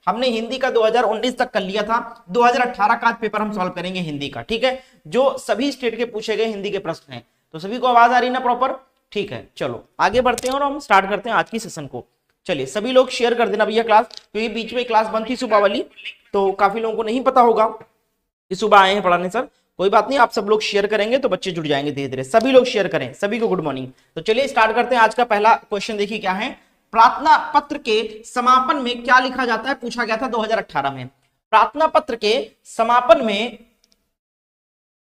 हमने हिंदी का 2019 तक कर लिया था, 2018 का आज पेपर हम सॉल्व करेंगे हिंदी का, ठीक है, जो सभी स्टेट के पूछे गए हिंदी के प्रश्न हैं। तो सभी को आवाज आ रही ना प्रॉपर? ठीक है, चलो आगे बढ़ते हैं और हम स्टार्ट करते हैं आज की सेशन को। चलिए सभी लोग शेयर कर देना भैया क्लास, क्योंकि बीच में क्लास बंद थी सुबह वाली, तो काफी लोगों को नहीं पता होगा कि सुबह आए हैं पढ़ाने सर। कोई बात नहीं, आप सब लोग शेयर करेंगे तो बच्चे जुड़ जाएंगे धीरे धीरे। सभी लोग शेयर करें, सभी को गुड मॉर्निंग। तो चलिए स्टार्ट करते हैं। आज का पहला क्वेश्चन देखिए क्या है। प्रार्थना पत्र के समापन में क्या लिखा जाता है, पूछा गया था 2018 में। प्रार्थना पत्र के समापन में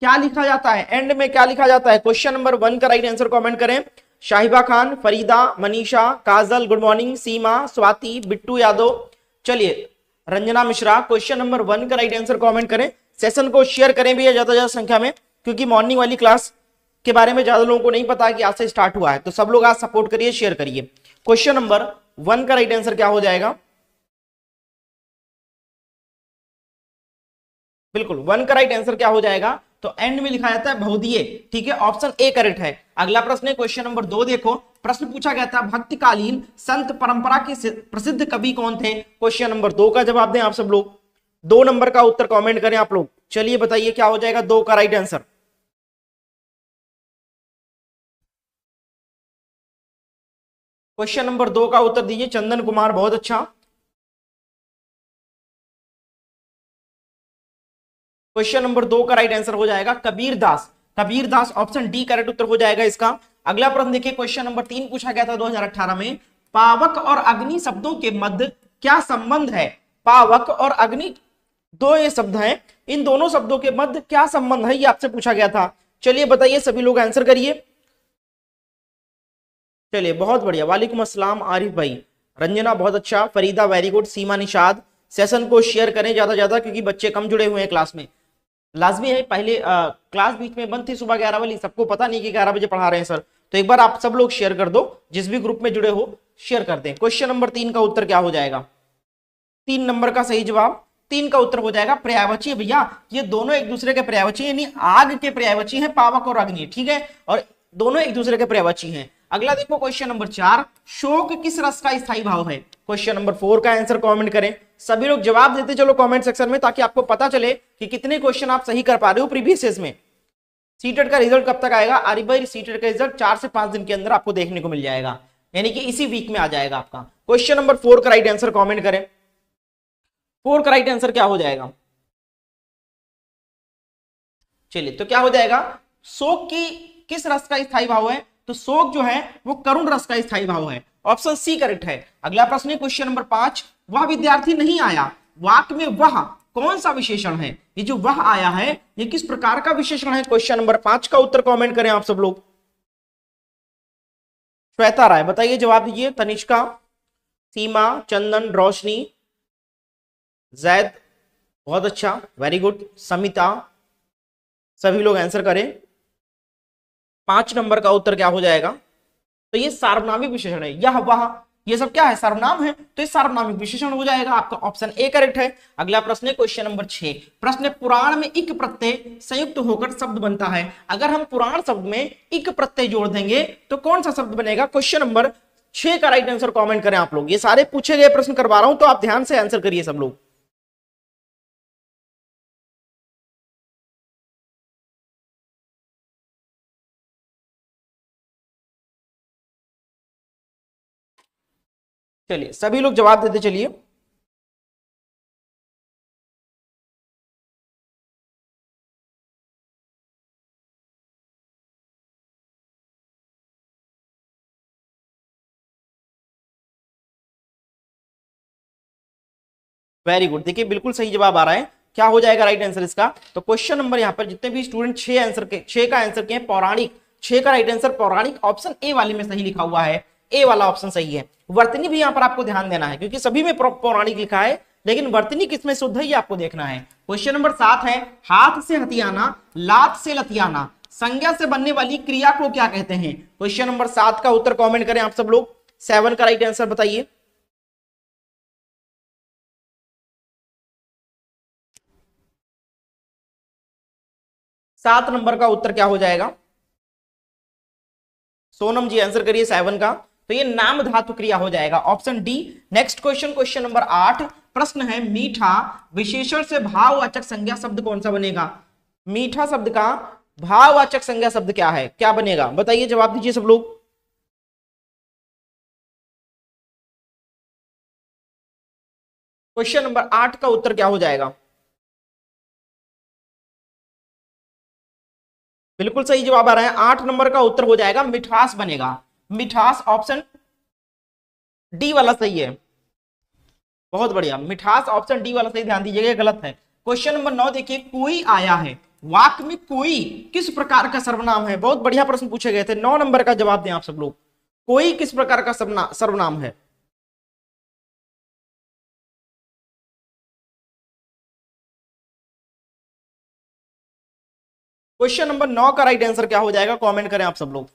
क्या लिखा जाता है, एंड में क्या लिखा जाता है? क्वेश्चन नंबर 1 का राइट आंसर कमेंट करें। शाहिबा खान, फरीदा, मनीषा, काजल, गुड मॉर्निंग, सीमा, स्वाति, बिट्टू यादव। चलिए रंजना मिश्रा, क्वेश्चन नंबर 1 का राइट आंसर कमेंट करें। सेशन को शेयर करें भी ज्यादा ज्यादा संख्या में, क्योंकि मॉर्निंग वाली क्लास के बारे में ज्यादा लोगों को नहीं पता कि आज से स्टार्ट हुआ है। तो सब लोग आज सपोर्ट करिए, शेयर करिए। क्वेश्चन नंबर 1 का राइट आंसर क्या हो जाएगा? बिल्कुल 1 का राइट आंसर क्या हो जाएगा? तो एंड में लिखा जाता है बहुदिये, ठीक है, ऑप्शन ए करेक्ट है। अगला प्रश्न है क्वेश्चन नंबर 2, देखो प्रश्न पूछा गया था भक्तिकालीन संत परंपरा के प्रसिद्ध कवि कौन थे? क्वेश्चन नंबर 2 का जवाब दें आप सब लोग। 2 नंबर का उत्तर कमेंट करें आप लोग। चलिए बताइए क्या हो जाएगा 2 का राइट आंसर। क्वेश्चन नंबर 2 का उत्तर दीजिए चंदन कुमार, बहुत अच्छा। क्वेश्चन नंबर 2 का राइट आंसर हो जाएगा Kabir Das. Kabir Das, option D correct उत्तर हो जाएगा इसका। अगला प्रश्न देखिए क्वेश्चन नंबर 3 पूछा गया था 2018 में। पावक और अग्नि शब्दों के मध्य क्या संबंध है? पावक और अग्नि दो ये शब्द हैं, इन दोनों शब्दों के मध्य क्या संबंध है, ये आपसे पूछा गया था। चलिए बताइए, सभी लोग आंसर करिए। चलिए बहुत बढ़िया, वालेकुम अस्सलाम आरिफ भाई, रंजना बहुत अच्छा, फरीदा वेरी गुड, सीमा, निषाद। सेशन को शेयर करें ज्यादा ज्यादा, क्योंकि बच्चे कम जुड़े हुए हैं क्लास में। लाजमी है, पहले क्लास बीच में बंद थी सुबह 11 वाली, सबको पता नहीं कि 11 बजे पढ़ा रहे हैं सर। तो एक बार आप सब लोग शेयर कर दो, जिस भी ग्रुप में जुड़े हो शेयर कर दें। क्वेश्चन नंबर 3 का उत्तर क्या हो जाएगा? 3 नंबर का सही जवाब, 3 का उत्तर हो जाएगा पर्यायवाची। भैया ये दोनों एक दूसरे के पर्यायवाची, यानी आग के पर्यायवाची हैं पावक और अग्नि, ठीक है, और दोनों एक दूसरे के पर्यायवाची हैं। अगला देखो क्वेश्चन नंबर 4, शोक किस रस का स्थायी भाव है? क्वेश्चन नंबर 4 का आंसर कमेंट करें। सभी लोग जवाब देते चलो कमेंट सेक्शन में, ताकि आपको पता चले कि कितने क्वेश्चन आप सही कर पा रहे हो प्रीवियस ईयर्स में। सीटेट का रिजल्ट कब तक आएगा? आरिफ भाई सीटेट का रिजल्ट 4 से 5 दिन के अंदर आपको देखने को मिल जाएगा, यानी कि इसी वीक में आ जाएगा आपका। क्वेश्चन नंबर 4 का राइट आंसर कमेंट करें। 4 का राइट आंसर क्या हो जाएगा? चलिए तो क्या हो जाएगा? शोक की किस रस का स्थायी भाव है? तो शोक जो है वो करुण रस का स्थायी भाव है, ऑप्शन सी करेक्ट है। अगला प्रश्न है क्वेश्चन नंबर 5, वह विद्यार्थी नहीं आया, वाक्य में वह कौन सा विशेषण है? ये जो वह आया है ये किस प्रकार का विशेषण है? क्वेश्चन नंबर 5 का उत्तर कमेंट करें आप सब लोग। श्वेता राय बताइए, जवाब दीजिए। तनिष्का, सीमा, चंदन, रोशनी, जैद बहुत अच्छा, वेरी गुड, समिता, सभी लोग आंसर करें। 5 नंबर का उत्तर क्या हो जाएगा? तो ये सार्वनामिक विशेषण है, यह वह ये सब क्या है? सर्वनाम है, तो ये सार्वनामिक विशेषण हो जाएगा, आपका ऑप्शन ए करेक्ट है। अगला प्रश्न है क्वेश्चन नंबर 6, प्रश्न पुराण में इक प्रत्यय संयुक्त होकर शब्द बनता है। अगर हम पुराण शब्द में इक प्रत्यय जोड़ देंगे तो कौन सा शब्द बनेगा? क्वेश्चन नंबर 6 का राइट आंसर कमेंट करें आप लोग। ये सारे पूछे गए प्रश्न करवा रहा हूं, तो आप ध्यान से आंसर करिए सब लोग। चलिए सभी लोग जवाब देते चलिए। वेरी गुड, देखिए बिल्कुल सही जवाब आ रहा है। क्या हो जाएगा राइट आंसर इसका? तो क्वेश्चन नंबर यहाँ पर जितने भी स्टूडेंट 6 का आंसर किए पौराणिक, 6 का राइट आंसर पौराणिक, ऑप्शन ए वाले में सही लिखा हुआ है, ए वाला ऑप्शन सही है। वर्तनी भी यहाँ पर आपको ध्यान देना है, क्योंकि सभी में पौराणिक लिखा है, लेकिन वर्तनी किसमें शुद्ध है ये आपको देखना है। क्वेश्चन नंबर 7 है, हाथ से हथियाना, लात से लतियाना, संज्ञा से बनने वाली क्रिया को क्या कहते हैं? क्वेश्चन नंबर 7 का उत्तर कमेंट करें आप सब लोग। 7 का राइट आंसर बताइए। 7 नंबर का उत्तर क्या हो जाएगा? सोनम जी आंसर करिए 7 का। तो ये नाम धातु क्रिया हो जाएगा, option D. Next question, question number 8, प्रश्न है मीठा विशेषण से भाववाचक संज्ञा शब्द कौन सा बनेगा? मीठा शब्द का भाववाचक संज्ञा शब्द क्या है, क्या बनेगा बताइए, जवाब दीजिए सब लोग। क्वेश्चन नंबर 8 का उत्तर क्या हो जाएगा? बिल्कुल सही जवाब आ रहा है, 8 नंबर का उत्तर हो जाएगा मिठास बनेगा। मिठास ऑप्शन डी वाला सही है, बहुत बढ़िया, मिठास ऑप्शन डी वाला सही, ध्यान दीजिएगा गलत है। क्वेश्चन नंबर 9 देखिए, कोई आया है, वाक्य में कोई किस प्रकार का सर्वनाम है? बहुत बढ़िया प्रश्न पूछे गए थे, 9 नंबर का जवाब दें आप सब लोग। कोई किस प्रकार का सर्वनाम है? क्वेश्चन नंबर 9 का राइट आंसर क्या हो जाएगा, कमेंट करें आप सब लोग।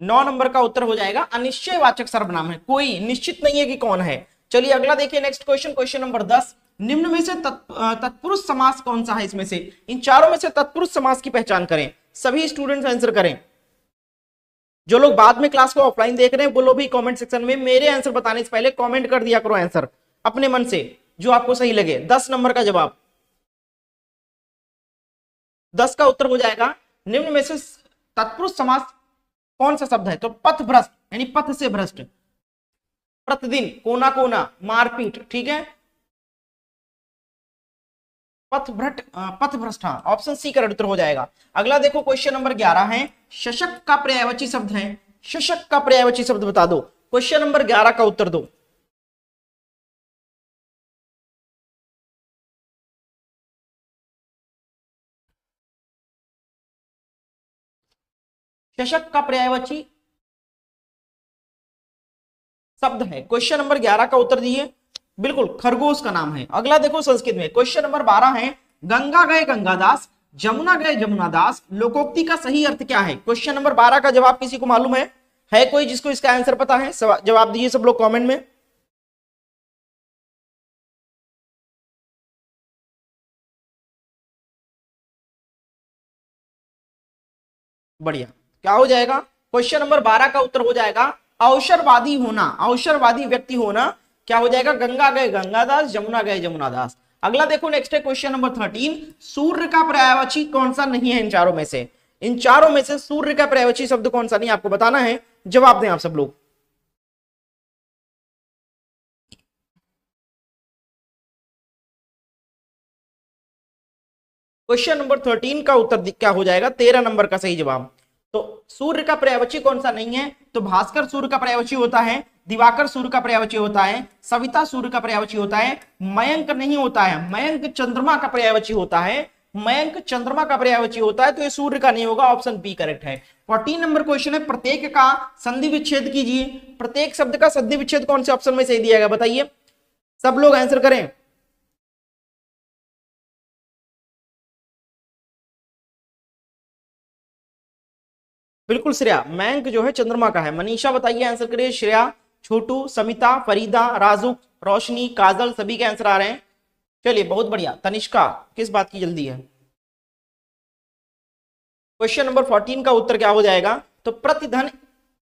9 नंबर का उत्तर हो जाएगा अनिश्चयवाचक सर्वनाम है, कोई निश्चित नहीं है कि कौन है। चलिए अगला देखिए, नेक्स्ट क्वेश्चन, क्वेश्चन नंबर 10, निम्न में से तत्पुरुष समास कौन सा है? इसमें से इन चारों में से तत्पुरुष समास की पहचान करें। सभी स्टूडेंट्स आंसर करें। जो लोग बाद में क्लास को ऑफलाइन देख रहे हैं वो लोग भी कमेंट सेक्शन में मेरे आंसर बताने से पहले कमेंट कर दिया करो आंसर अपने मन से जो आपको सही लगे। 10 नंबर का जवाब, 10 का उत्तर हो जाएगा निम्न में से तत्पुरुष समास कौन सा शब्द है? तो पथभ्रष्ट, यानी पथ से भ्रष्ट, प्रतिदिन, कोना कोना, मारपीट, ठीक है, पथभ्रष्ट, हाँ, ऑप्शन सी करेक्ट उत्तर हो जाएगा। अगला देखो, क्वेश्चन नंबर 11 है, शशक का पर्यायवाची शब्द है, शशक का पर्यायवाची शब्द बता दो। क्वेश्चन नंबर 11 का उत्तर दो। शशक का पर्यायवाची शब्द है, क्वेश्चन नंबर 11 का उत्तर दिए, बिल्कुल खरगोश का नाम है। अगला देखो संस्कृत में, क्वेश्चन नंबर 12 है, गंगा गए गंगादास, जमुना गए जमुनादास, लोकोक्ति का सही अर्थ क्या है? क्वेश्चन नंबर 12 का जवाब किसी को मालूम है कोई जिसको इसका आंसर पता है? जवाब दीजिए सब लोग कमेंट में। बढ़िया, क्या हो जाएगा? क्वेश्चन नंबर 12 का उत्तर हो जाएगा अवसरवादी होना, अवसरवादी व्यक्ति होना। क्या हो जाएगा? गंगा गए गंगादास, जमुना गए जमुनादास। अगला देखो, नेक्स्ट है क्वेश्चन नंबर 13, सूर्य का पर्यायवाची कौन सा नहीं है इन चारों में से? इन चारों में से सूर्य का पर्यायवाची शब्द कौन सा नहीं, आपको बताना है, जवाब दें आप सब लोग। क्वेश्चन नंबर 13 का उत्तर क्या हो जाएगा? 13 नंबर का सही जवाब। तो सूर्य का पर्यायवाची कौन सा नहीं है? तो भास्कर सूर्य का पर्यायवाची होता है, दिवाकर सूर्य का पर्यायवाची होता है, सविता सूर्य का पर्यायवाची होता है, मयंक नहीं होता है, मयंक चंद्रमा का पर्यायवाची होता है, मयंक चंद्रमा का पर्यायवाची होता है, तो ये सूर्य का नहीं होगा, ऑप्शन बी करेक्ट है। 14 नंबर क्वेश्चन है, प्रत्येक का संधि विच्छेद कीजिए। प्रत्येक शब्द का संधि विच्छेद कौन से ऑप्शन में सही दिया गया बताइए, सब लोग आंसर करें। बिल्कुल श्रेया, मयंक जो है चंद्रमा का है। मनीषा बताइए, आंसर करिए। श्रेया, छोटू, समिता, फरीदा, राजुक, रोशनी, काजल, सभी के आंसर आ रहे हैं। चलिए बहुत बढ़िया। तनिष्का, किस बात की जल्दी है? क्वेश्चन नंबर 14 का उत्तर क्या हो जाएगा? तो प्रतिधन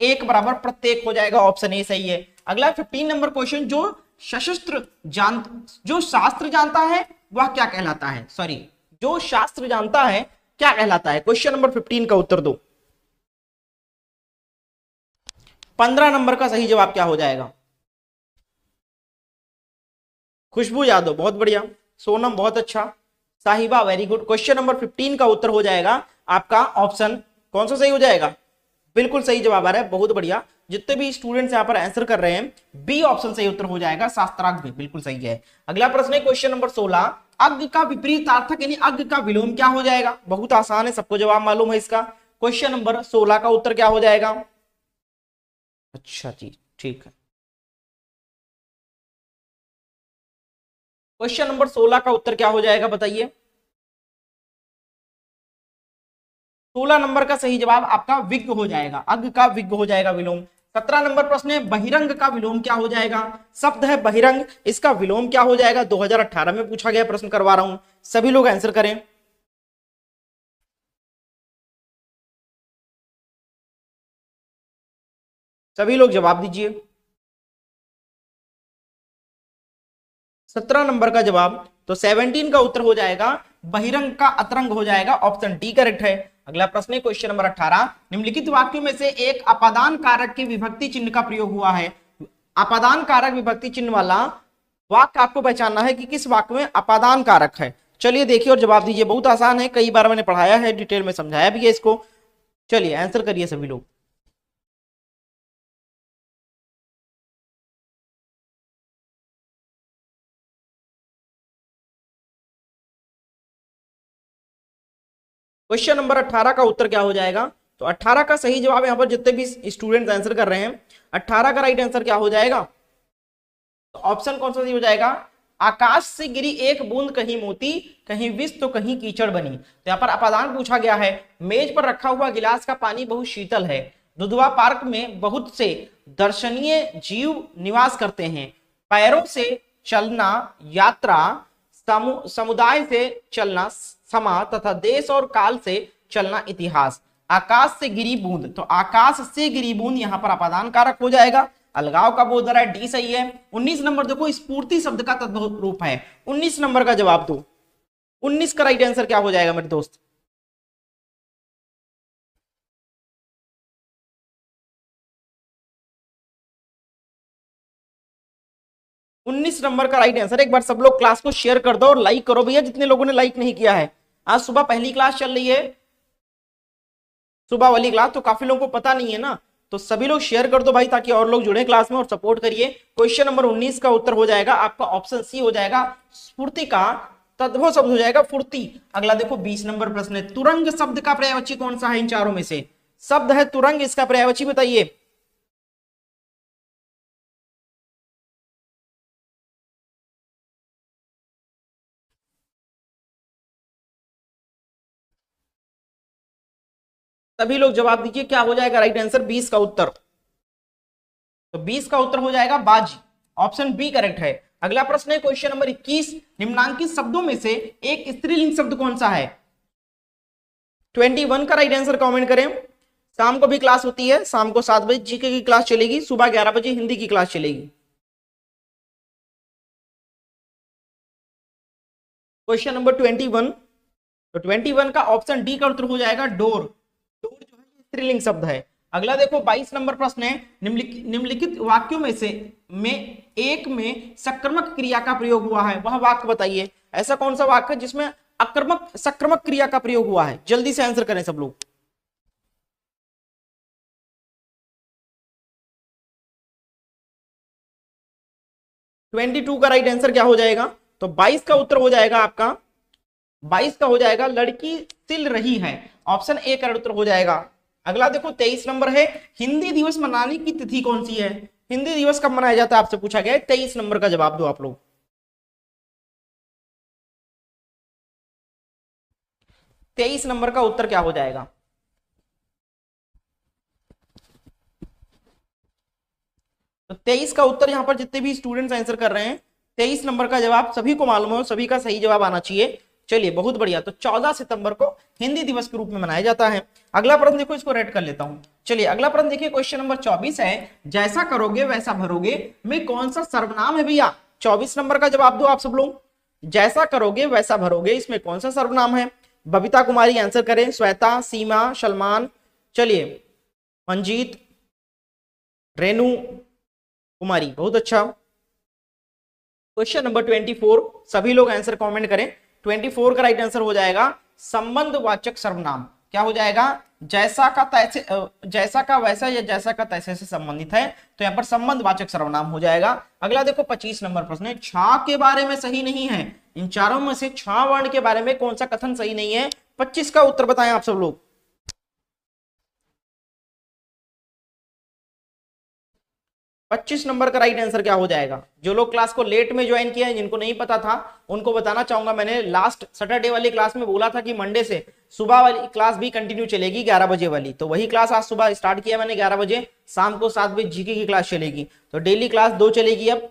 एक बराबर प्रत्येक हो जाएगा, ऑप्शन ए सही है। अगला 15 नंबर क्वेश्चन, जो शास्त्र जानता है वह क्या कहलाता है? सॉरी, जो शास्त्र जानता है क्या कहलाता है? क्वेश्चन नंबर 15 का उत्तर दो। 15 नंबर का सही जवाब क्या हो जाएगा? खुशबू यादव, बहुत बढ़िया। सोनम, बहुत अच्छा। साहिबा, वेरी गुड। क्वेश्चन नंबर 15 का उत्तर हो जाएगा आपका ऑप्शन कौन सा सही हो जाएगा? बिल्कुल सही जवाब आ रहा है, बहुत बढ़िया। जितने भी स्टूडेंट्स यहां पर आंसर कर रहे हैं, बी ऑप्शन सही उत्तर हो जाएगा, शास्त्रार्थ भी बिल्कुल सही है। अगला प्रश्न है क्वेश्चन नंबर 16, अग्ग का विपरीतार्थक यानी अग्ग का विलोम क्या हो जाएगा? बहुत आसान है, सबको जवाब मालूम है इसका। क्वेश्चन नंबर 16 का उत्तर क्या हो जाएगा? अच्छा जी, ठीक है। क्वेश्चन नंबर 16 का उत्तर क्या हो जाएगा बताइए? 16 नंबर का सही जवाब आपका विज्ञ हो जाएगा, अग्ग का विज्ञ हो जाएगा विलोम। 17 नंबर प्रश्न है, बहिरंग का विलोम क्या हो जाएगा? शब्द है बहिरंग, इसका विलोम क्या हो जाएगा? 2018 में पूछा गया प्रश्न करवा रहा हूं, सभी लोग आंसर करें। सभी लोग जवाब दीजिए। 17 नंबर का जवाब, तो 17 का उत्तर हो जाएगा बहिरंग का अतरंग हो जाएगा, ऑप्शन डी करेक्ट है। अगला प्रश्न है क्वेश्चन नंबर 18, निम्नलिखित वाक्यों में से एक अपादान कारक के विभक्ति चिन्ह का प्रयोग हुआ है। अपादान कारक विभक्ति चिन्ह वाला वाक्य आपको पहचानना है कि किस वाक्य में अपादान कारक है। चलिए देखिए और जवाब दीजिए, बहुत आसान है, कई बार मैंने पढ़ाया है, डिटेल में समझाया भी है इसको। चलिए आंसर करिए सभी लोग। क्वेश्चन नंबर 18 का उत्तर क्या हो जाएगा, तो 18 का सही जवाब यहाँ पर जितने भी स्टूडेंट्स आंसर कर रहे हैं, 18 का राइट आंसर क्या हो जाएगा, तो ऑप्शन कौन सा सही हो जाएगा, आकाश से गिरी एक बूंद कहीं मोती, कहीं विष तो कहीं कीचड़ बनी। तो यहाँ पर अपादान पूछा गया है, मेज पर रखा हुआ गिलास का पानी बहुत शीतल है, दुधवा पार्क में बहुत से दर्शनीय जीव निवास करते हैं, पैरों से चलना यात्रा, समुदाय से चलना समा तथा देश और काल से चलना इतिहास। आकाश से गिरी बूंद, तो आकाश से गिरी बूंद यहाँ पर अपादान कारक हो जाएगा। अलगाव का बोध है, डी सही है। 19 नंबर देखो, स्फूर्ति शब्द का तद्भव रूप है। 19 नंबर का जवाब दो, 19 का राइट आंसर क्या हो जाएगा मेरे दोस्त, उन्नीस नंबर का राइट आंसर। एक बार सब लोग क्लास को शेयर कर दो और लाइक करो भैया, जितने लोगों ने लाइक नहीं किया है। आज सुबह पहली क्लास चल रही है, सुबह वाली क्लास, तो काफी लोगों को पता नहीं है ना, तो सभी लोग शेयर कर दो भाई, ताकि और लोग जुड़े क्लास में और सपोर्ट करिए। क्वेश्चन नंबर 19 का उत्तर हो जाएगा आपका ऑप्शन सी हो जाएगा, स्फूर्ति का तद्भव शब्द हो जाएगा फुर्ती। अगला देखो 20 नंबर प्रश्न है, तुरंग शब्द का पर्यायवाची कौन सा है इन चारों में से, शब्द है तुरंग, इसका पर्यायवाची बताइए। सभी लोग जवाब दीजिए, क्या हो जाएगा राइट आंसर 20 का उत्तर, तो 20 का उत्तर हो जाएगा बाजी, ऑप्शन बी करेक्ट है। अगला प्रश्न है क्वेश्चन नंबर 21, निम्नांकित शब्दों में से एक स्त्रीलिंग शब्द कौन सा है। 21 का राइट आंसर कमेंट करें। शाम को भी क्लास होती है, शाम को 7 बजे जीके की क्लास चलेगी, सुबह 11 बजे हिंदी की क्लास चलेगी। क्वेश्चन नंबर 21, तो 21 का ऑप्शन डी का उत्तर हो जाएगा डोर। डोर जो है स्त्रीलिंग शब्द है। अगला देखो 22 नंबर प्रश्न है, निम्नलिखित वाक्यों में से एक में सक्रमक क्रिया का प्रयोग हुआ है, वह वाक्य बताइए। ऐसा कौन सा वाक्य है जिसमें अक्रमक सक्रमक क्रिया का प्रयोग हुआ है, जल्दी से आंसर करें सब लोग। ट्वेंटी टू का राइट आंसर क्या हो जाएगा, तो 22 का उत्तर हो जाएगा आपका, 22 का हो जाएगा लड़की सिल रही है, ऑप्शन ए का उत्तर हो जाएगा। अगला देखो 23 नंबर है, हिंदी दिवस मनाने की तिथि कौन सी है, हिंदी दिवस कब मनाया जाता है आपसे पूछा गया है। 23 नंबर का जवाब दो आप लोग। 23 नंबर का उत्तर क्या हो जाएगा, तो 23 का उत्तर यहां पर जितने भी स्टूडेंट्स आंसर कर रहे हैं, 23 नंबर का जवाब सभी को मालूम है, सभी का सही जवाब आना चाहिए। चलिए बहुत बढ़िया, तो 14 सितंबर को हिंदी दिवस के रूप में मनाया जाता है। अगला प्रश्न देखो, इसको रेड कर लेता हूं। चलिए अगला प्रश्न देखिए, क्वेश्चन नंबर 24 है, जैसा करोगे वैसा भरोगे में कौन सा सर्वनाम है भैया। 24 नंबर का जवाब दो आप सब लोग, जैसा करोगे वैसा भरोगे, इसमें कौन सा सर्वनाम है। बबीता कुमारी आंसर करें, श्वेता, सीमा, सलमान, चलिए मंजीत, रेनू कुमारी, बहुत अच्छा। क्वेश्चन नंबर 24, सभी लोग आंसर कमेंट करें। 24 का राइट आंसर हो जाएगा संबंधवाचक सर्वनाम, क्या हो जाएगा, जैसा का तैसे, जैसा का वैसा या जैसा का तैसे से संबंधित है, तो यहाँ पर संबंधवाचक सर्वनाम हो जाएगा। अगला देखो 25 नंबर प्रश्न है, छा के बारे में सही नहीं है, इन चारों में से छा वर्ण के बारे में कौन सा कथन सही नहीं है। 25 का उत्तर बताएं आप सब लोग। 25 नंबर का राइट आंसर क्या हो जाएगा। जो लोग क्लास को लेट में ज्वाइन किया है, जिनको नहीं पता था, उनको बताना चाहूंगा, मैंने लास्ट सैटरडे वाली क्लास में बोला था कि मंडे से सुबह वाली क्लास भी कंटिन्यू चलेगी 11 बजे वाली, तो वही क्लास आज सुबह स्टार्ट किया मैंने 11 बजे, शाम को 7 बजे जीके की क्लास चलेगी, तो डेली क्लास 2 चलेगी अब,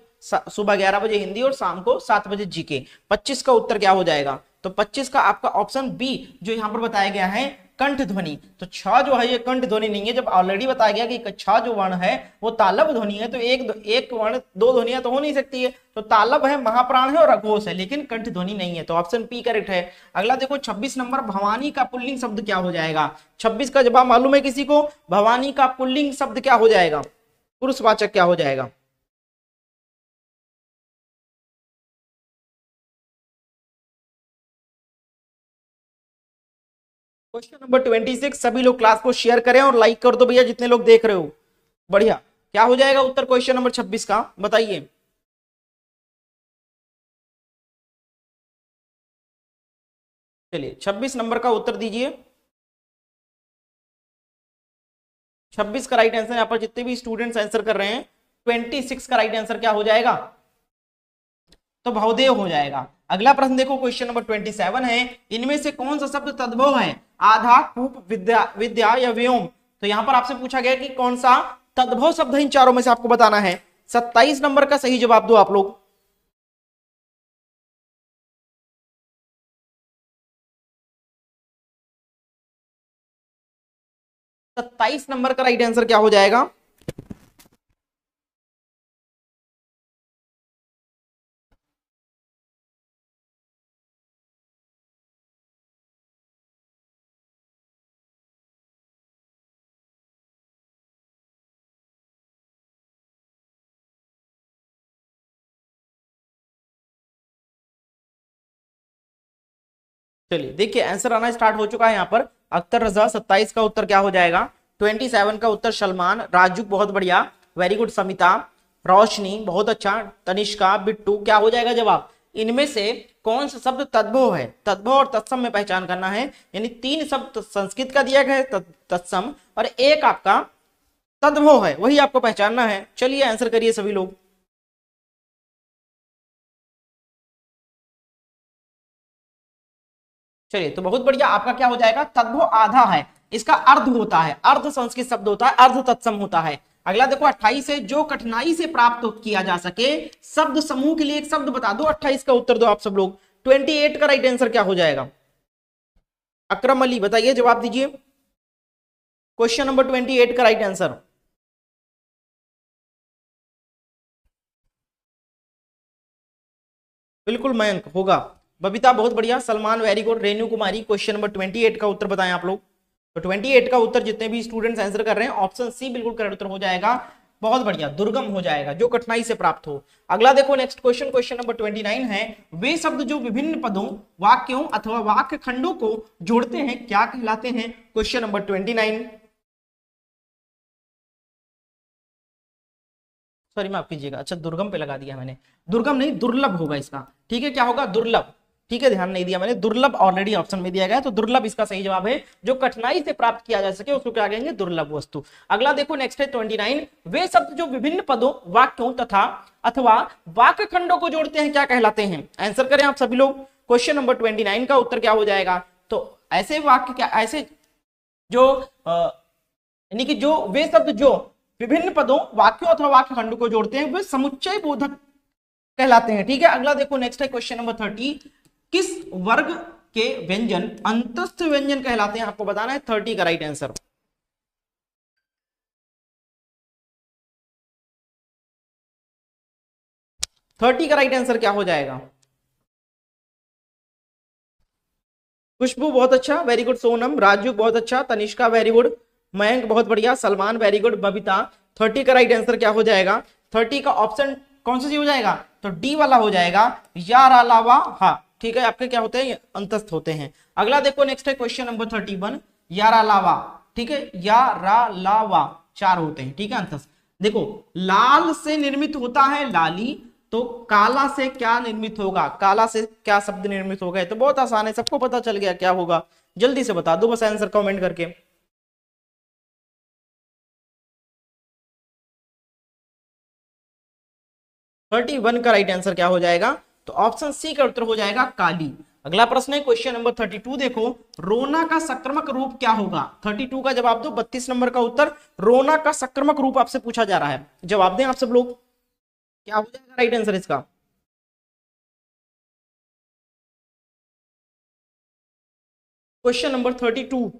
सुबह 11 बजे हिंदी और शाम को 7 बजे जीके। 25 का उत्तर क्या हो जाएगा, तो 25 का आपका ऑप्शन बी जो यहाँ पर बताया गया है, कंठ ध्वनि। तो छ जो है ये कंठ ध्वनि नहीं है, जब ऑलरेडी बताया गया कि छ जो वर्ण है वो तालव ध्वनि है, तो एक वर्ण दो ध्वनियां तो हो नहीं सकती है। तो तालव है, महाप्राण है और अघोष है, लेकिन कंठ ध्वनि नहीं है, तो ऑप्शन पी करेक्ट है। अगला देखो 26 नंबर, भवानी का पुल्लिंग शब्द क्या हो जाएगा? 26 का जवाब मालूम है किसी को? भवानी का पुल्लिंग शब्द क्या हो जाएगा? पुरुषवाचक क्या हो जाएगा? क्वेश्चन नंबर 26, सभी लोग क्लास को शेयर करें और लाइक कर दो भैया जितने लोग देख रहे हो। बढ़िया। क्या हो जाएगा उत्तर क्वेश्चन नंबर 26 का, बताइए। चलिए 26 नंबर का उत्तर दीजिए। 26 का राइट आंसर, यहां पर जितने भी स्टूडेंट्स आंसर कर रहे हैं, 26 का राइट आंसर क्या हो जाएगा? तो भवदेव हो जाएगा। अगला प्रश्न देखो, क्वेश्चन नंबर 27 है, इनमें से कौन सा शब्द तद्भव है? आधा, कूप, विद्या, विद्या या व्योम। तो यहां पर आपसे पूछा गया कि कौन सा तद्भव शब्द है, इन चारों में से आपको बताना है। 27 नंबर का सही जवाब दो आप लोग। 27 नंबर का राइट आंसर क्या हो जाएगा? चलिए देखिए आंसर आना स्टार्ट हो चुका है यहाँ पर। अख्तर रजा, 27 का उत्तर क्या हो जाएगा? 27 का उत्तर सलमान, राजू बहुत बढ़िया, वेरी गुड, समिता, रोशनी बहुत अच्छा, तनिष्का, बिट्टू, क्या हो जाएगा जवाब? इनमें से कौन सा शब्द तद्भव है? तद्भव और तत्सम में पहचान करना है, यानी 3 शब्द संस्कृत का दिया गया है तत्सम, और एक आपका तद्भव है, वही आपको पहचानना है। चलिए आंसर करिए सभी लोग। चलिए तो बहुत बढ़िया, आपका क्या हो जाएगा? तद्भव आधा है, इसका अर्ध होता है, अर्ध संस्कृत शब्द होता है, अर्ध तत्सम होता है। अगला देखो 28 है, जो कठिनाई से प्राप्त किया जा सके शब्द समूह के लिए एक शब्द बता दो। 28 का उत्तर दो आप सब लोग। 28 का राइट आंसर क्या हो जाएगा? अकरम अली बताइए, जवाब दीजिए। क्वेश्चन नंबर 28 का राइट आंसर। बिल्कुल मयंक होगा। बबीता बहुत बढ़िया, सलमान वेरी गुड, रेणु कुमारी, क्वेश्चन नंबर 28 का उत्तर बताएं आप लोग। तो 28 का उत्तर जितने भी स्टूडेंट्स आंसर कर रहे हैं, ऑप्शन सी बिल्कुल करेक्ट उत्तर हो जाएगा। बहुत बढ़िया, दुर्गम हो जाएगा, जो कठिनाई से प्राप्त हो। अगला देखो नेक्स्ट क्वेश्चन, क्वेश्चन नंबर 29 है, वे शब्द जो विभिन्न पदों, वाक्यों अथवा वाक्य खंडों को जोड़ते हैं क्या कहलाते हैं? Question number 29। सॉरी माफ कीजिएगा, अच्छा दुर्गम पे लगा दिया मैंने, दुर्गम नहीं दुर्लभ होगा इसका। ठीक है, क्या होगा? दुर्लभ। ठीक है, ध्यान नहीं दिया मैंने, दुर्लभ ऑलरेडी ऑप्शन में दिया गया है, तो दुर्लभ इसका सही जवाब है। जो कठिनाई से प्राप्त किया जा सके उसको क्या कहेंगे? दुर्लभ वस्तु। अगला देखो नेक्स्ट है 29, वे शब्द जो विभिन्न पदों, वाक्यों तथा अथवा वाक्य खंडों को जोड़ते हैं क्या कहलाते हैं? आंसर करें आप सभी लोग। क्वेश्चन नंबर 29 का उत्तर क्या हो जाएगा? तो ऐसे वाक्य क्या, ऐसे जो यानी कि जो वे शब्द जो विभिन्न पदों, वाक्यों अथवा वाक्य खंड को जोड़ते हैं वे समुच्चय बोधक कहलाते हैं। ठीक है, अगला देखो नेक्स्ट है क्वेश्चन नंबर 30, किस वर्ग के व्यंजन अंतस्थ व्यंजन कहलाते हैं? आपको बताना है। 30 का राइट आंसर। 30 का राइट आंसर क्या हो जाएगा? खुशबू बहुत अच्छा, वेरी गुड, सोनम, राजू बहुत अच्छा, तनिष्का वेरी गुड, मयंक बहुत बढ़िया, सलमान वेरी गुड, बबीता। 30 का राइट आंसर क्या हो जाएगा? 30 का ऑप्शन कौन सा सी हो जाएगा? तो डी वाला हो जाएगा, यार अलावा। हाँ ठीक है, आपके क्या होते हैं? अंतस्थ होते हैं। अगला देखो नेक्स्ट है क्वेश्चन नंबर 31, यार अलावा। ठीक है, यारालावा 4 होते हैं, ठीक है, अंतस्थ। देखो लाल से निर्मित होता है लाली, तो काला से क्या निर्मित होगा? काला से क्या शब्द निर्मित होगा? तो बहुत आसान है, सबको पता चल गया क्या होगा। जल्दी से बता दो बस आंसर कमेंट करके। 31 का राइट आंसर क्या हो जाएगा? तो ऑप्शन सी का उत्तर हो जाएगा काली। अगला प्रश्न है क्वेश्चन नंबर 32, देखो रोना का संक्रमक रूप क्या होगा? 32 का जवाब दो। 32 नंबर का उत्तर, रोना का संक्रमक रूप आपसे पूछा जा रहा है, जवाब दें आप सब लोग। क्या हो जाएगा राइट आंसर इसका? Question number 32।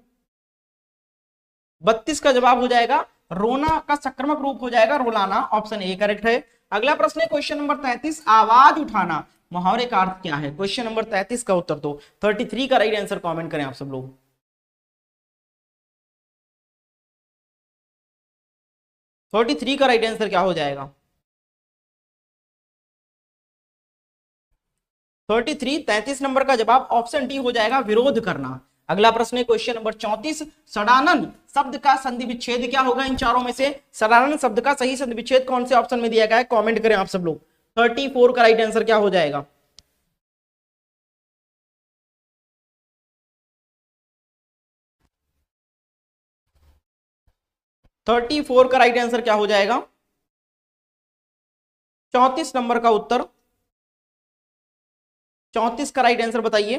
32 का जवाब हो जाएगा रोना का संक्रमक रूप हो जाएगा रोलाना, ऑप्शन ए करेक्ट है। अगला प्रश्न है क्वेश्चन नंबर 33, आवाज उठाना मुहावरे का अर्थ क्या है? क्वेश्चन नंबर 33 का उत्तर दो। 33 का राइट आंसर कमेंट करें आप सब लोग। 33 का राइट आंसर क्या हो जाएगा? 33 नंबर का जवाब ऑप्शन डी हो जाएगा विरोध करना। अगला प्रश्न है क्वेश्चन नंबर 34, सडानन शब्द का संधि विच्छेद क्या होगा इन चारों में से? सडानन शब्द का सही संधि विच्छेद कौन से ऑप्शन में दिया गया है? कमेंट करें आप सब लोग। 34 का राइट आंसर क्या हो जाएगा? 34 का राइट आंसर क्या हो जाएगा? 34 नंबर का उत्तर, 34 का राइट आंसर बताइए।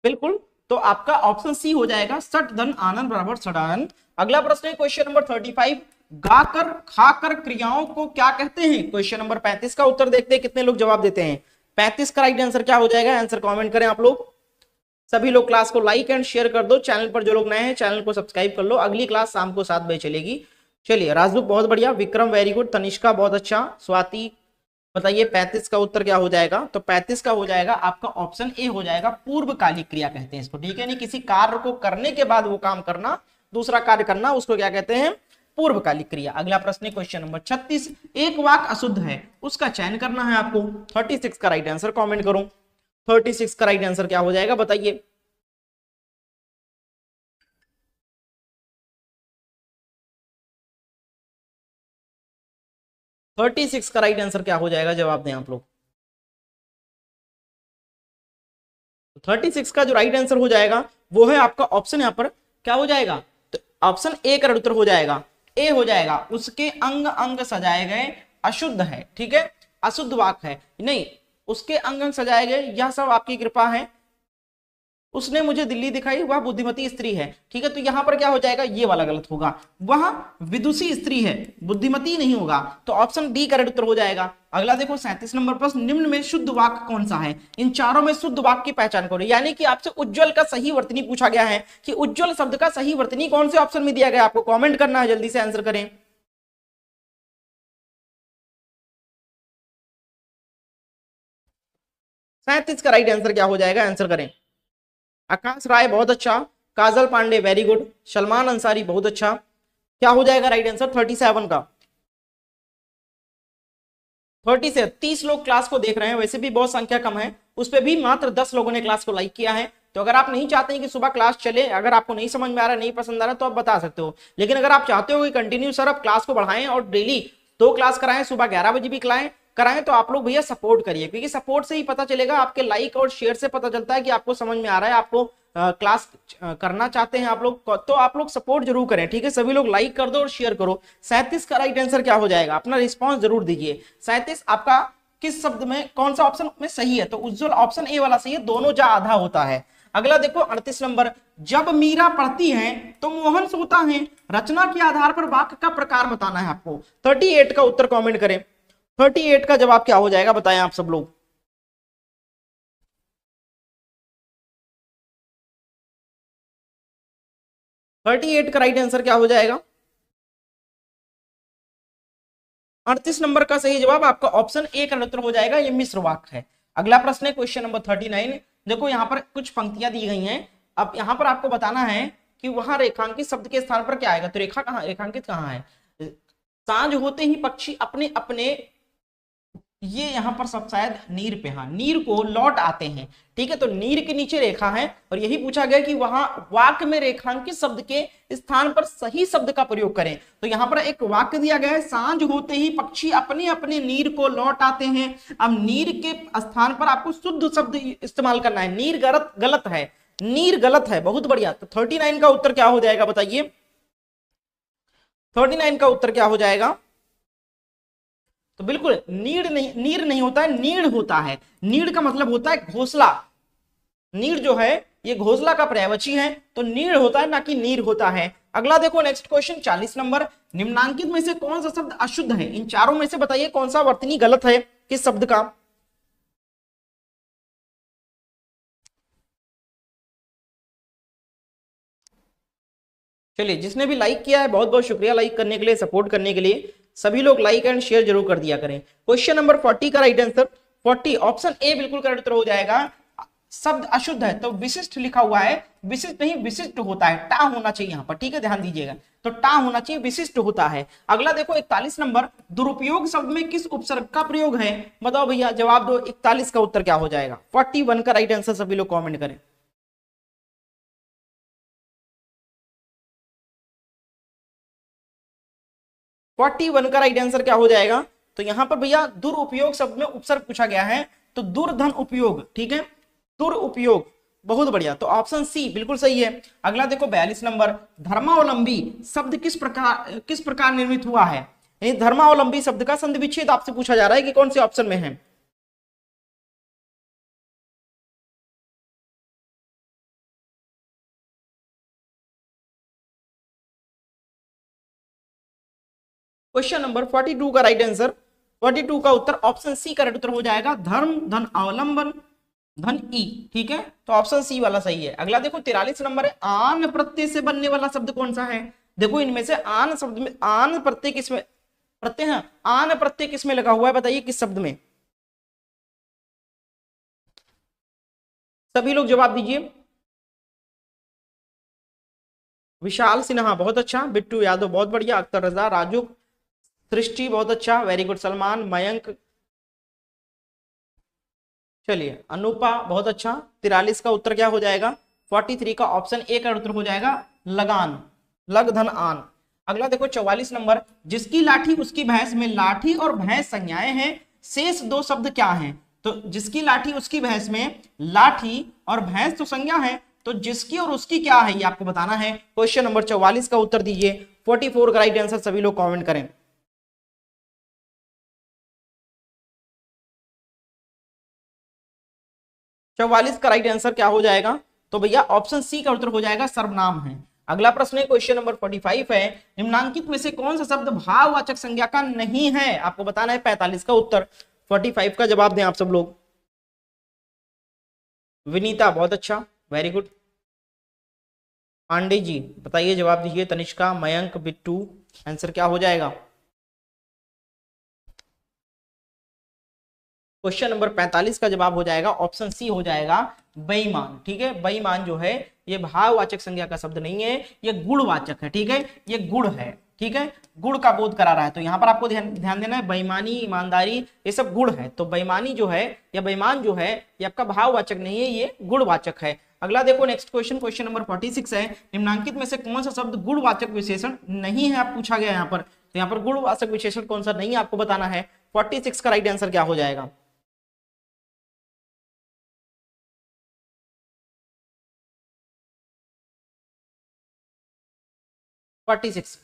बिल्कुल, तो आपका ऑप्शन सी हो जाएगा सट धन आनंद बराबर सडानन। अगला प्रश्न है क्वेश्चन नंबर 35, गाकर खाकर क्रियाओं को क्या कहते हैं? क्वेश्चन नंबर 35 का उत्तर देखते हैं कितने लोग जवाब देते हैं। 35 का राइट आंसर क्या हो जाएगा? आंसर कमेंट करें आप लोग। सभी लोग क्लास को लाइक एंड शेयर कर दो। चैनल पर जो लोग नए हैं चैनल को सब्सक्राइब कर लो। अगली क्लास शाम को 7 बजे चलेगी। चलिए, राजदूत बहुत बढ़िया, विक्रम वेरी गुड, तनिष्का बहुत अच्छा, स्वाति बताइए 35 का उत्तर क्या हो जाएगा? तो 35 का हो जाएगा आपका ऑप्शन ए हो जाएगा पूर्वकालिक क्रिया कहते हैं इसको, ठीक है? नहीं, किसी कार्य को करने के बाद वो काम करना, दूसरा कार्य करना, उसको क्या कहते हैं? पूर्वकालिक क्रिया। अगला प्रश्न है क्वेश्चन नंबर 36, एक वाक्य अशुद्ध है उसका चयन करना है आपको। 36 का राइट आंसर कमेंट करो। 36 का राइट आंसर क्या हो जाएगा बताइए। 36 का राइट आंसर क्या हो जाएगा? जवाब दें आप लोग। 36 का जो राइट आंसर हो जाएगा वो है आपका ऑप्शन, यहां पर क्या हो जाएगा? तो ऑप्शन ए का उत्तर हो जाएगा, ए हो जाएगा, उसके अंग अंग सजाए गए अशुद्ध है, ठीक है? अशुद्ध वाक्य है नहीं, उसके अंग अंग सजाए गए, यह सब आपकी कृपा है, उसने मुझे दिल्ली दिखाई, वह बुद्धिमती स्त्री है, ठीक है? तो यहां पर क्या हो जाएगा? ये वाला गलत होगा, वह विदुषी स्त्री है, बुद्धिमती नहीं होगा, तो ऑप्शन डी करेक्ट उत्तर हो जाएगा। अगला देखो 37 नंबर प्रश्न, निम्न में शुद्ध वाक्य कौन सा है? इन चारों में शुद्ध वाक्य की पहचान करो। यानी कि आपसे उज्जवल का सही वर्तनी पूछा गया है कि उज्जवल शब्द का सही वर्तनी कौन से ऑप्शन में दिया गया? आपको कॉमेंट करना है, जल्दी से आंसर करें। 37 का राइट आंसर क्या हो जाएगा? आंसर करें। आकाश राय बहुत अच्छा, काजल पांडे वेरी गुड, सलमान अंसारी बहुत अच्छा। क्या हो जाएगा राइट आंसर 37 का? 30 से 30 लोग क्लास को देख रहे हैं, वैसे भी बहुत संख्या कम है, उस पर भी मात्र 10 लोगों ने क्लास को लाइक किया है। तो अगर आप नहीं चाहते हैं कि सुबह क्लास चले, अगर आपको नहीं समझ में आ रहा, नहीं पसंद आ रहा, तो आप बता सकते हो। लेकिन अगर आप चाहते हो कि कंटिन्यू सर आप क्लास को बढ़ाएं और डेली 2 क्लास कराएं, सुबह 11 बजे भी कराएं, तो आप लोग भैया सपोर्ट करिए, क्योंकि सपोर्ट से ही पता चलेगा, आपके लाइक और शेयर से पता चलता है कि आपको समझ में आ रहा है, आपको क्लास करना चाहते हैं आप लोग, तो आप लोग सपोर्ट जरूर करें, ठीक है? सभी लोग लाइक कर दो और शेयर करो। 37 का राइट आंसर क्या हो जाएगा? अपना रिस्पॉन्स जरूर दीजिए। 37 आपका किस शब्द में, कौन सा ऑप्शन में सही है? तो उज्जवल ऑप्शन ए वाला सही है, दोनों जा आधा होता है। अगला देखो 38 नंबर, जब मीरा पढ़ती है तो मोहन सोता है, रचना के आधार पर वाक्य का प्रकार बताना है आपको। 38 का उत्तर कमेंट करें। 38 का जवाब क्या हो जाएगा बताएं आप सब लोग। 38 का राइट आंसर क्या हो जाएगा? 38 नंबर का सही जवाब आपका ऑप्शन ए का उत्तर हो जाएगा, ये मिश्र वाक्य है। अगला प्रश्न है क्वेश्चन नंबर 39, देखो यहां पर कुछ पंक्तियां दी गई हैं, अब यहां पर आपको बताना है कि वहां रेखांकित शब्द के स्थान पर क्या आएगा। तो रेखा कहां, रेखांकित कहां है? सांझ होते ही पक्षी अपने अपने, ये यहां पर सब शायद नीर पे, हाँ, नीर को लौट आते हैं, ठीक है? तो नीर के नीचे रेखा है और यही पूछा गया कि वहां वाक्य में रेखांकित शब्द के स्थान पर सही शब्द का प्रयोग करें। तो यहां पर एक वाक्य दिया गया है, सांझ होते ही पक्षी अपने अपने नीर को लौट आते हैं। अब नीर के स्थान पर आपको शुद्ध शब्द इस्तेमाल करना है, नीर गलत गलत है, नीर गलत है, बहुत बढ़िया। तो 39 का उत्तर क्या हो जाएगा बताइए। 39 का उत्तर क्या हो जाएगा? तो बिल्कुल नीड नहीं, नीर नहीं होता है, नीड होता है। नीड का मतलब होता है घोंसला, नीड जो है ये घोंसला का पर्यायवाची है, तो नीड होता है ना कि नीर होता है। अगला देखो नेक्स्ट क्वेश्चन 40 नंबर, निम्नांकित में से कौन सा शब्द अशुद्ध है? इन चारों में से बताइए कौन सा वर्तनी गलत है किस शब्द का? चलिए, जिसने भी लाइक किया है बहुत बहुत शुक्रिया लाइक करने के लिए, सपोर्ट करने के लिए। सभी लोग लाइक एंड शेयर जरूर कर दिया करें। क्वेश्चन नंबर 40 का राइट आंसर 40 ऑप्शन ए बिल्कुल करेक्ट उत्तर हो जाएगा। शब्द अशुद्ध है तो विशिष्ट लिखा हुआ है, विशिष्ट नहीं विशिष्ट होता है, टा होना चाहिए यहां पर, ठीक है ध्यान दीजिएगा। तो टा होना चाहिए, विशिष्ट होता है। अगला देखो 41 नंबर, दुरुपयोग शब्द में किस उपसर्ग का प्रयोग है? बताओ भैया, जवाब दो। 41 का उत्तर क्या हो जाएगा? 41 का राइट आंसर सभी लोग कॉमेंट करें। 41 का राइट आंसर क्या हो जाएगा? तो यहां पर भैया दुरुपयोग शब्द में उपसर्ग पूछा गया है, तो दुर्धन उपयोग, ठीक है, दुरुपयोग। बहुत बढ़िया, तो ऑप्शन सी बिल्कुल सही है। अगला देखो 42 नंबर, धर्मावलंबी शब्द किस प्रकार निर्मित हुआ है? यानी धर्मावलंबी शब्द का संधि विच्छेद आपसे पूछा जा रहा है कि कौन से ऑप्शन में है? क्वेश्चन नंबर 42 का राइट आंसर, 42 का उत्तर ऑप्शन सी करेक्ट उत्तर हो जाएगा, धर्म धन अवलंबन धन ई, ठीक है, तो ऑप्शन सी वाला सही है। अगला देखो 43 नंबर है, आन प्रत्यय से बनने वाला शब्द कौन सा है? देखो इनमें से आन शब्द में आन प्रत्यय किसमें प्रत्यय है, आन प्रत्यय किसमें लगा हुआ है बताइए, किस शब्द में? सभी लोग जवाब दीजिए। विशाल सिन्हा बहुत अच्छा, बिट्टू यादव बहुत बढ़िया, अख्तर रजा, राजू, सृष्टि बहुत अच्छा, वेरी गुड, सलमान, मयंक, चलिए अनुपा बहुत अच्छा। 43 का उत्तर क्या हो जाएगा? 43 का ऑप्शन ए का उत्तर हो जाएगा लगान, लग धन आन। अगला देखो 44 नंबर, जिसकी लाठी उसकी भैंस में लाठी और भैंस संज्ञाएं हैं, शेष दो शब्द क्या हैं? तो जिसकी लाठी उसकी भैंस में लाठी और भैंस तो संज्ञा है, तो जिसकी और उसकी क्या है ये आपको बताना है। क्वेश्चन नंबर 44 का उत्तर दीजिए। 44 का राइट आंसर सभी लोग कॉमेंट करें। 44 का राइट आंसर क्या हो जाएगा? तो भैया ऑप्शन सी का उत्तर हो जाएगा सर्वनाम है। अगला प्रश्न है क्वेश्चन नंबर 45 है, निम्नांकित में से कौन सा शब्द भाववाचक संज्ञा का नहीं है? आपको बताना है 45 का उत्तर। 45 का जवाब दें आप सब लोग। विनीता बहुत अच्छा, वेरी गुड। पांडे जी बताइए, जवाब दीजिए। तनिष्का, मयंक, बिट्टू, आंसर क्या हो जाएगा? क्वेश्चन नंबर 45 का जवाब हो जाएगा ऑप्शन सी हो जाएगा बेईमान, ठीक है। बेईमान जो है ये भाववाचक संज्ञा का शब्द नहीं है, ये गुणवाचक है, ठीक है, ये गुण है, ठीक है, गुण का बोध करा रहा है। तो यहां पर आपको ध्यान देना है, बेईमानी, ईमानदारी, ये सब गुण है। तो बेईमानी जो है या बेईमान जो है ये आपका भाववाचक नहीं है, ये गुणवाचक है। अगला देखो नेक्स्ट क्वेश्चन, क्वेश्चन नंबर 46 है, निम्नांकित में से कौन सा शब्द गुणवाचक विशेषण नहीं है? आप पूछा गया यहाँ पर, तो यहाँ पर गुणवाचक विशेषण कौन सा नहीं है आपको बताना है। 46 का राइट आंसर क्या हो जाएगा? 46।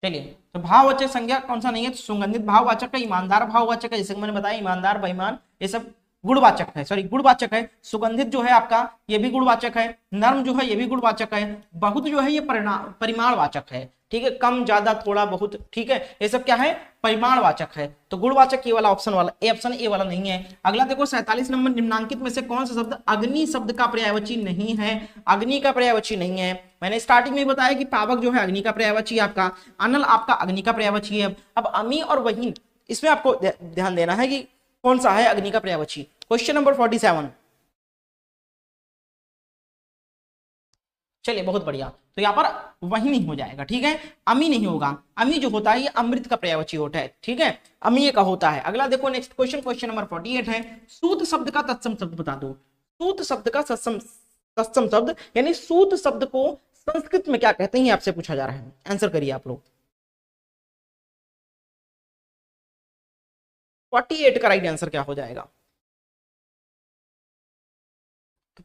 चलिए, तो भाववाचक संज्ञा कौन सा नहीं है? तो सुगंधित भाववाचक है, ईमानदार भाववाचक है, जैसे कि मैंने बताया ईमानदार, बेईमान, ये सब गुणवाचक है, सॉरी गुणवाचक है। सुगंधित जो है आपका ये भी गुणवाचक है, नर्म जो है ये भी गुणवाचक है, बहुत जो है ये परिमाणवाचक है, ठीक है, कम ज्यादा थोड़ा बहुत, ठीक है, ये सब क्या है? परिमाणवाचक है। तो गुणवाचक ये वाला ऑप्शन वाला ऑप्शन ए वाला नहीं है। अगला देखो 47 नंबर, निम्नांकित में से कौन सा शब्द अग्नि शब्द का पर्यायवाची नहीं है? अग्नि का पर्यायवाची नहीं है। मैंने स्टार्टिंग में बताया कि पावक जो है अग्नि का पर्यायवाची आपका, अनल आपका अग्नि का पर्यायवाची है। अब अमी और वहीन, इसमें आपको ध्यान देना है कि कौन सा है अग्नि का पर्यायवाची। क्वेश्चन नंबर 47, चलिए बहुत बढ़िया, तो यहाँ पर वही नहीं हो जाएगा, ठीक है, अमी नहीं होगा। अमी जो होता है ये अमृत का पर्यायवाची होता है, ठीक है, अमीय का होता है। अगला देखो नेक्स्ट क्वेश्चन, क्वेश्चन नंबर 48 है, सूत शब्द का तत्सम शब्द बता दो। सूत शब्द का तत्सम शब्द यानी सूत शब्द को संस्कृत में क्या कहते हैं आपसे पूछा जा रहा है, आंसर करिए आप लोग। 48 का राइट आंसर क्या हो जाएगा?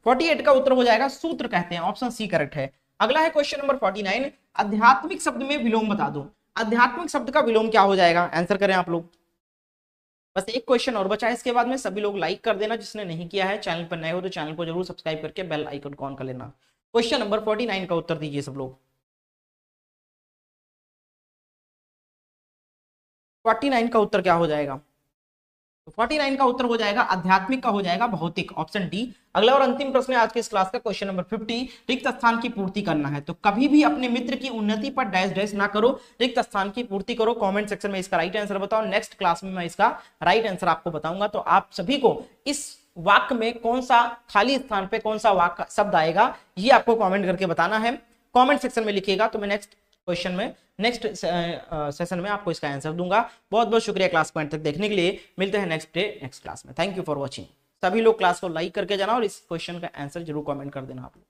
48 का उत्तर हो जाएगा सूत्र कहते हैं, ऑप्शन सी करेक्ट है। अगला है क्वेश्चन नंबर 49, आध्यात्मिक शब्द में विलोम बता दो। आध्यात्मिक शब्द का विलोम क्या हो जाएगा, आंसर करें आप लोग। बस एक क्वेश्चन और बचा है, इसके बाद में सभी लोग लाइक कर देना, जिसने नहीं किया है, चैनल पर नए हो तो चैनल को जरूर सब्सक्राइब करके बेल आइकन को ऑन कर लेना। क्वेश्चन नंबर 49 का उत्तर दीजिए सब लोग। 49 का उत्तर क्या हो जाएगा? तो 49 का उत्तर हो जाएगा आध्यात्मिक का हो जाएगा भौतिक, ऑप्शन डी। अगला और अंतिम प्रश्न है आज के इस क्लास का, क्वेश्चन नंबर 50। रिक्त स्थान की पूर्ति करना है तो कभी भी अपने मित्र की उन्नति पर डैश डैश ना करो, रिक्त स्थान की पूर्ति करो। कमेंट सेक्शन में इसका राइट आंसर बताओ, नेक्स्ट क्लास में मैं इसका राइट आंसर आपको बताऊंगा। तो आप सभी को इस वाक्य में कौन सा खाली स्थान पे कौन सा वाक्य शब्द आएगा ये आपको कमेंट करके बताना है, कमेंट सेक्शन में लिखिएगा। तो मैं नेक्स्ट क्वेश्चन में नेक्स्ट सेशन में आपको इसका आंसर दूंगा। बहुत बहुत शुक्रिया क्लास पॉइंट तक देखने के लिए, मिलते हैं नेक्स्ट डे नेक्स्ट क्लास में। Thank you for watching. सभी लोग क्लास को लाइक करके जाना और इस क्वेश्चन का आंसर जरूर कमेंट कर देना आप लोग।